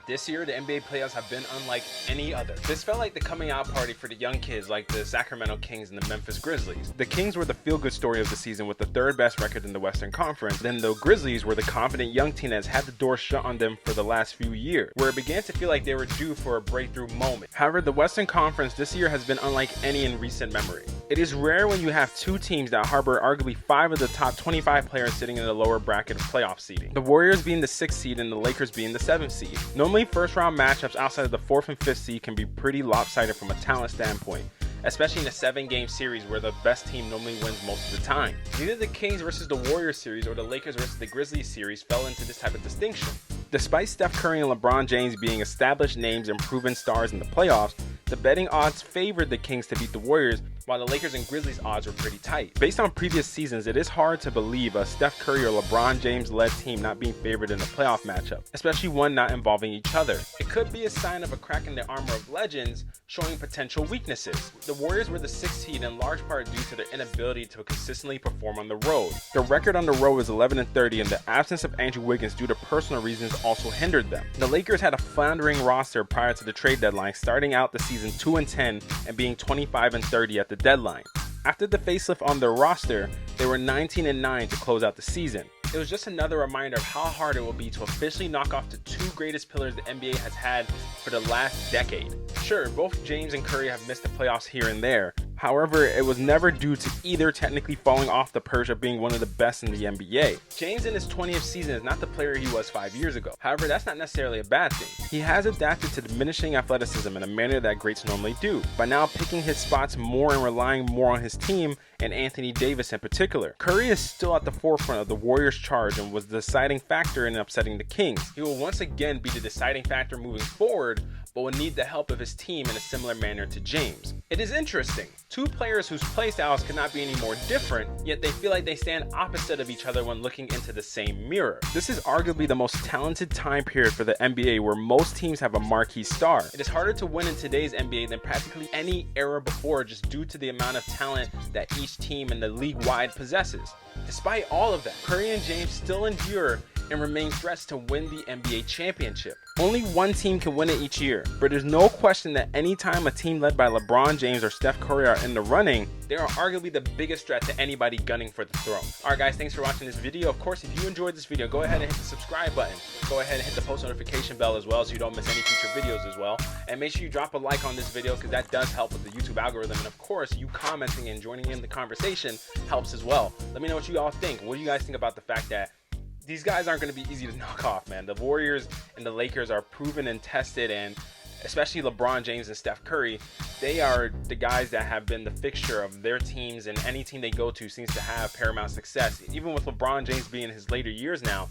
This year, the NBA playoffs have been unlike any other. This felt like the coming out party for the young kids like the Sacramento Kings and the Memphis Grizzlies. The Kings were the feel-good story of the season with the third best record in the Western Conference. Then the Grizzlies were the confident young team that's had the door shut on them for the last few years, where it began to feel like they were due for a breakthrough moment. However, the Western Conference this year has been unlike any in recent memory. It is rare when you have two teams that harbor arguably 5 of the top 25 players sitting in the lower bracket of playoff seeding. The Warriors being the 6th seed and the Lakers being the 7th seed. Normally, first round matchups outside of the 4th and 5th seed can be pretty lopsided from a talent standpoint, especially in a 7-game series where the best team normally wins most of the time. Neither the Kings versus the Warriors series or the Lakers versus the Grizzlies series fell into this type of distinction. Despite Steph Curry and LeBron James being established names and proven stars in the playoffs, the betting odds favored the Kings to beat the Warriors, while the Lakers and Grizzlies odds were pretty tight. Based on previous seasons, it is hard to believe a Steph Curry or LeBron James-led team not being favored in a playoff matchup, especially one not involving each other. It could be a sign of a crack in the armor of legends, showing potential weaknesses. The Warriors were the 6th seed in large part due to their inability to consistently perform on the road. Their record on the road is 11-30, and the absence of Andrew Wiggins due to personal reasons also hindered them. The Lakers had a floundering roster prior to the trade deadline, starting out the season 2-10 and being 25-30 at the deadline. After the facelift on their roster, they were 19-9 to close out the season. It was just another reminder of how hard it will be to officially knock off the 2 greatest pillars the NBA has had for the last decade. Sure, both James and Curry have missed the playoffs here and there. However, it was never due to either technically falling off the perch of being one of the best in the NBA. James in his 20th season is not the player he was 5 years ago. However, that's not necessarily a bad thing. He has adapted to diminishing athleticism in a manner that greats normally do, by now picking his spots more and relying more on his team and Anthony Davis in particular. Curry is still at the forefront of the Warriors' charge and was the deciding factor in upsetting the Kings. He will once again be the deciding factor moving forward, but will need the help of his team in a similar manner to James. It is interesting. 2 players whose play styles could not be any more different, yet they feel like they stand opposite of each other when looking into the same mirror. This is arguably the most talented time period for the NBA, where most teams have a marquee star. It is harder to win in today's NBA than practically any era before, just due to the amount of talent that each team in the league-wide possesses. Despite all of that, Curry and James still endure and remain threats to win the NBA championship. Only one team can win it each year, but there's no question that anytime a team led by LeBron James or Steph Curry are in the running, they are arguably the biggest threat to anybody gunning for the throne. Alright guys, thanks for watching this video. Of course, if you enjoyed this video, go ahead and hit the subscribe button. Go ahead and hit the post notification bell as well so you don't miss any future videos as well. And make sure you drop a like on this video because that does help with the YouTube algorithm. And of course, you commenting and joining in the conversation helps as well. Let me know what you all think. What do you guys think about the fact that these guys aren't going to be easy to knock off, man? The Warriors and the Lakers are proven and tested, and especially LeBron James and Steph Curry, they are the guys that have been the fixture of their teams, and any team they go to seems to have paramount success. Even with LeBron James being in his later years now,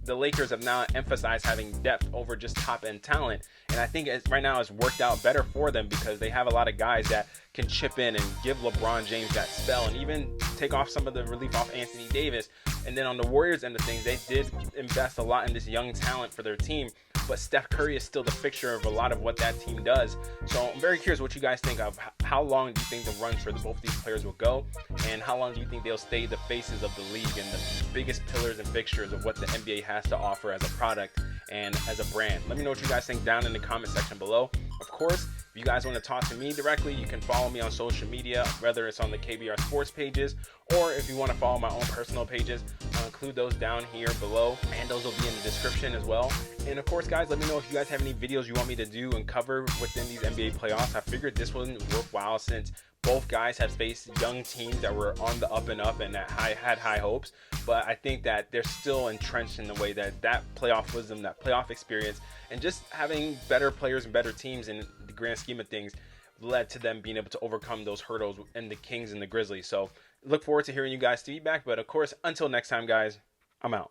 the Lakers have now emphasized having depth over just top-end talent, and I think right now it's worked out better for them because they have a lot of guys that can chip in and give LeBron James that spell and even take off some of the relief off Anthony Davis. And then on the Warriors end of things, they did invest a lot in this young talent for their team, but Steph Curry is still the fixture of a lot of what that team does. So I'm very curious what you guys think of how long do you think the run for both these players will go, and how long do you think they'll stay the faces of the league and the biggest pillars and fixtures of what the NBA has to offer as a product and as a brand? Let me know what you guys think down in the comment section below. Of course, if you guys want to talk to me directly, you can follow me on social media, whether it's on the KBR Sports pages, or if you want to follow my own personal pages, I'll include those down here below, and those will be in the description as well. And of course, guys, let me know if you guys have any videos you want me to do and cover within these NBA playoffs. I figured this one was worthwhile since both guys have faced young teams that were on the up and up and that had high hopes, but I think that they're still entrenched in the way that playoff wisdom, that playoff experience, and just having better players and better teams in the grand scheme of things led to them being able to overcome those hurdles in the Kings and the Grizzlies. So look forward to hearing you guys' feedback, but of course, until next time, guys, I'm out.